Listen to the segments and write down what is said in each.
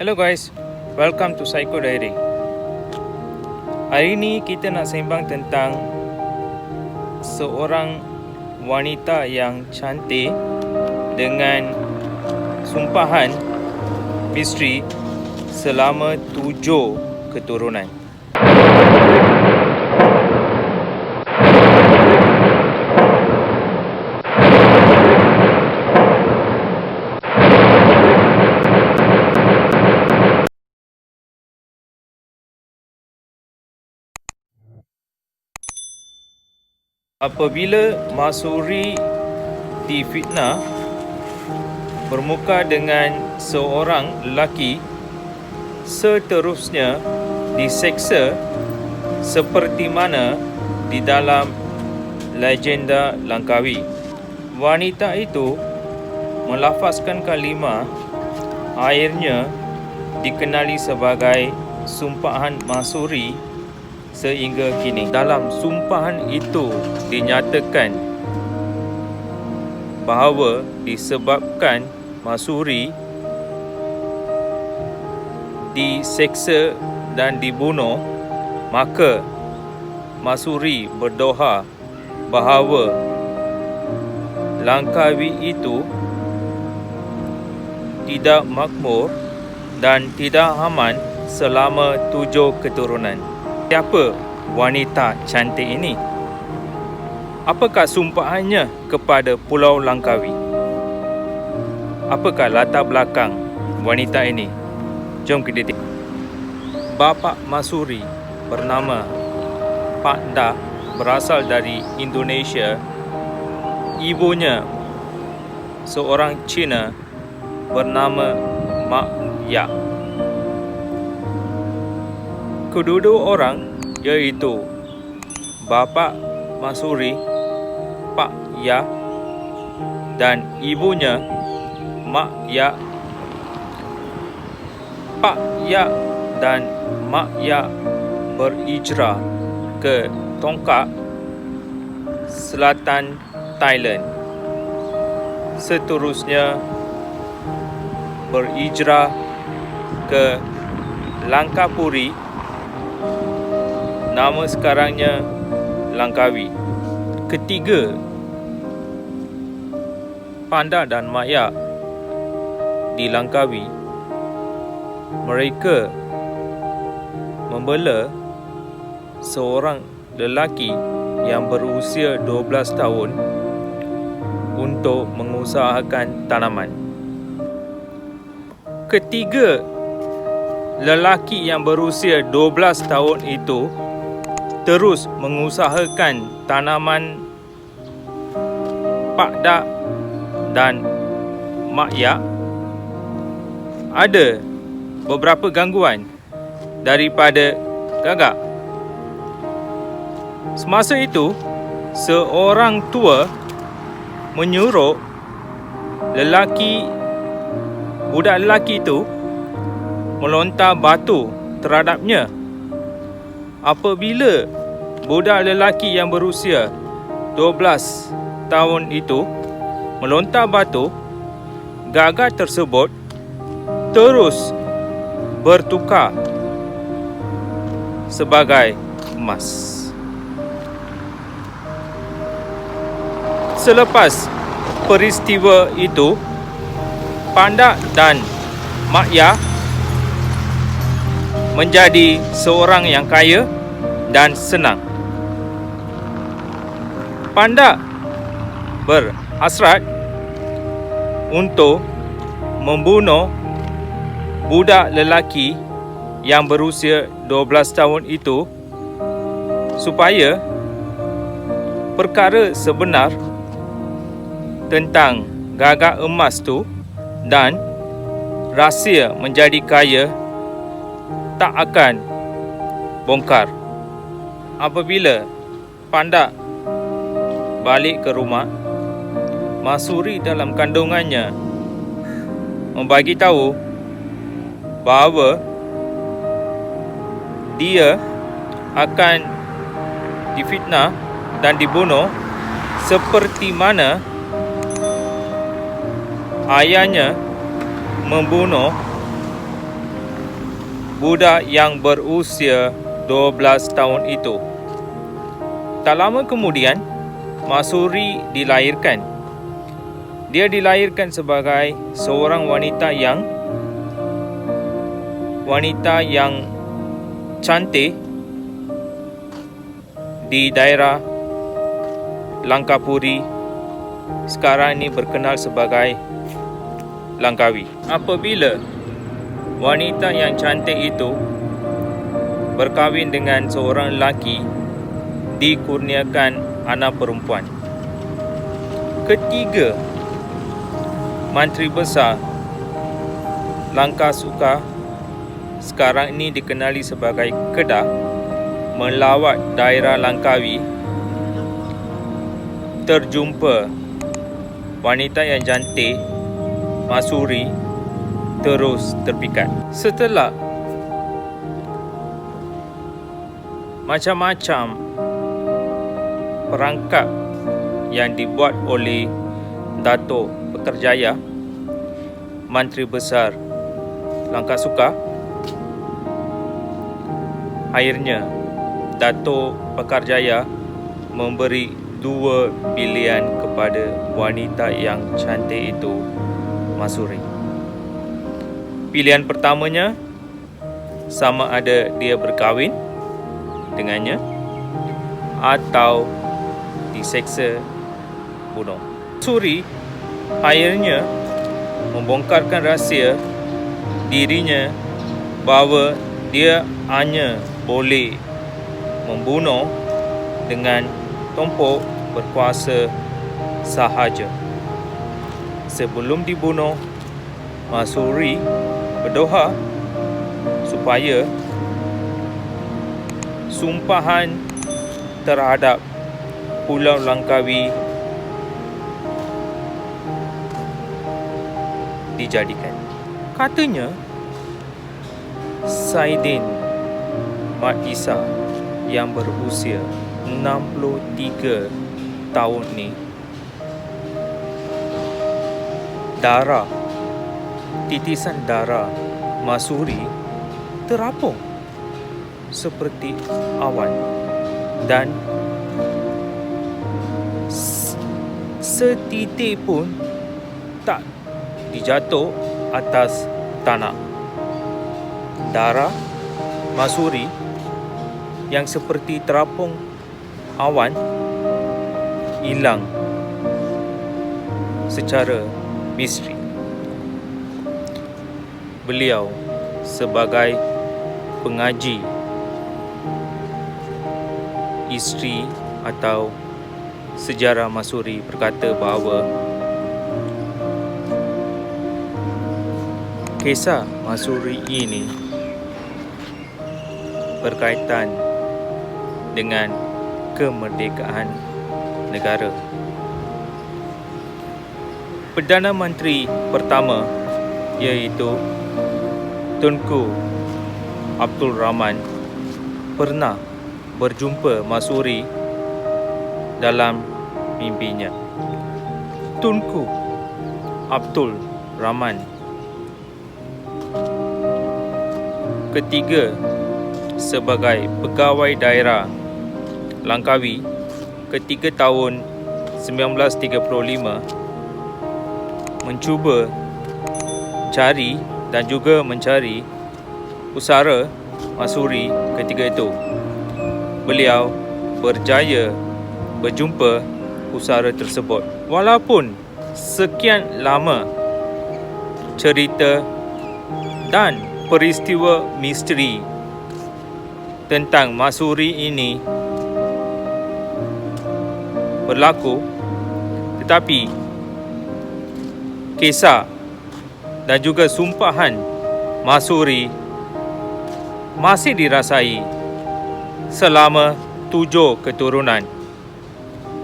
Hello guys, welcome to Psycho Diary. Hari ini kita nak sembang tentang seorang wanita yang cantik dengan sumpahan misteri selama 7 keturunan. Apabila Mahsuri difitnah bermuka dengan seorang lelaki, seterusnya diseksa seperti mana di dalam legenda Langkawi. Wanita itu melafazkan kalimah, akhirnya dikenali sebagai sumpahan Mahsuri sehingga kini. Dalam sumpahan itu dinyatakan bahawa disebabkan Mahsuri diseksa dan dibunuh, maka Mahsuri berdoa bahawa Langkawi itu tidak makmur dan tidak aman selama 7 keturunan. Siapa wanita cantik ini? Apakah sumpahannya kepada Pulau Langkawi? Apakah latar belakang wanita ini? Jom kita tengok. Bapa Mahsuri bernama Pak Da, berasal dari Indonesia. Ibunya seorang Cina bernama Mak Ya. Kedua-dua orang iaitu bapa Mahsuri, Pak Ya, dan ibunya Mak Ya. Pak Ya dan Mak Ya berhijrah ke Tongkak, selatan Thailand. Seterusnya berhijrah ke Langkapuri, nama sekarangnya Langkawi. Ketiga, Panda dan Mak Ya di Langkawi, mereka membela seorang lelaki yang berusia 12 tahun untuk mengusahakan tanaman. Ketiga lelaki yang berusia 12 tahun itu terus mengusahakan tanaman Pak Da dan Mak Ya. Ada beberapa gangguan daripada gagak. Semasa itu, seorang tua menyuruh budak lelaki itu melontar batu terhadapnya. Apabila budak lelaki yang berusia 12 tahun itu melontar batu, gagak tersebut terus bertukar sebagai emas. Selepas peristiwa itu, Panda dan Mak Ya menjadi seorang yang kaya dan senang. Panda berhasrat untuk membunuh budak lelaki yang berusia 12 tahun itu supaya perkara sebenar tentang gagak emas tu dan rahsia menjadi kaya tak akan bongkar. Apabila Panda balik ke rumah, Mahsuri dalam kandungannya membagi tahu bahawa dia akan difitnah dan dibunuh seperti mana ayahnya membunuh budak yang berusia 12 tahun itu. Tak lama kemudian, Mahsuri dilahirkan. Dia dilahirkan sebagai seorang wanita yang cantik di daerah Langkapuri, sekarang ini berkenal sebagai Langkawi. Apabila wanita yang cantik itu berkahwin dengan seorang lelaki, dikurniakan anak perempuan. Ketiga Mantri Besar Langkasuka, sekarang ini dikenali sebagai Kedah, melawat daerah Langkawi, terjumpa wanita yang cantik, Mahsuri, terus terpikat. Setelah macam-macam perangkap yang dibuat oleh Dato' Pekerjaya, Mantri Besar Langkasuka, akhirnya Dato' Pekerjaya memberi 2 pilihan kepada wanita yang cantik itu, Mahsuri. Pilihan pertamanya, sama ada dia berkahwin dengannya atau diseksa bunuh. Mahsuri akhirnya membongkarkan rahsia dirinya bahawa dia hanya boleh membunuh dengan tompok berkuasa sahaja. Sebelum dibunuh, Mahsuri berdoa supaya sumpahan terhadap Pulau Langkawi dijadikan. Katanya, Saidin Mat Isa yang berusia 63 tahun ni, titisan darah Mahsuri terapung seperti awan dan setitik pun tak dijatuh atas tanah. Darah Mahsuri yang seperti terapung awan hilang secara misteri. Beliau sebagai pengaji, isteri atau sejarah Mahsuri berkata bahawa kisah Mahsuri ini berkaitan dengan kemerdekaan negara. Perdana Menteri pertama iaitu Tunku Abdul Rahman pernah berjumpa Mahsuri dalam mimpinya. Tunku Abdul Rahman ketiga sebagai pegawai daerah Langkawi ketika tahun 1935 mencuba cari dan juga mencari pusara Mahsuri ketika itu. Beliau berjaya berjumpa pusara tersebut. Walaupun sekian lama cerita dan peristiwa misteri tentang Mahsuri ini berlaku, tetapi kisah dan juga sumpahan Mahsuri masih dirasai selama 7 keturunan.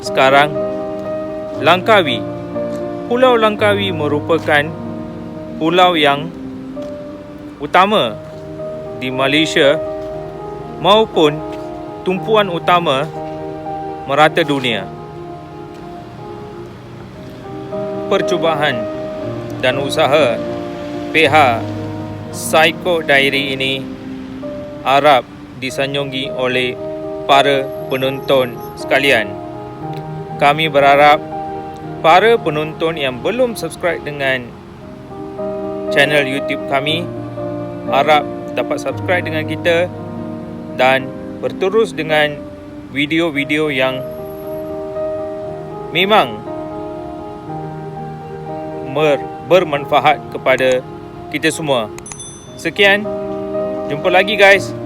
Sekarang Langkawi, Pulau Langkawi merupakan pulau yang utama di Malaysia maupun tumpuan utama merata dunia. Percubaan dan usaha pihak Psycho Diary ini harap disanjungi oleh para penonton sekalian. Kami berharap para penonton yang belum subscribe dengan channel YouTube kami harap dapat subscribe dengan kita dan berterus dengan video-video yang memang bermanfaat kepada kita semua. Sekian, jumpa lagi guys.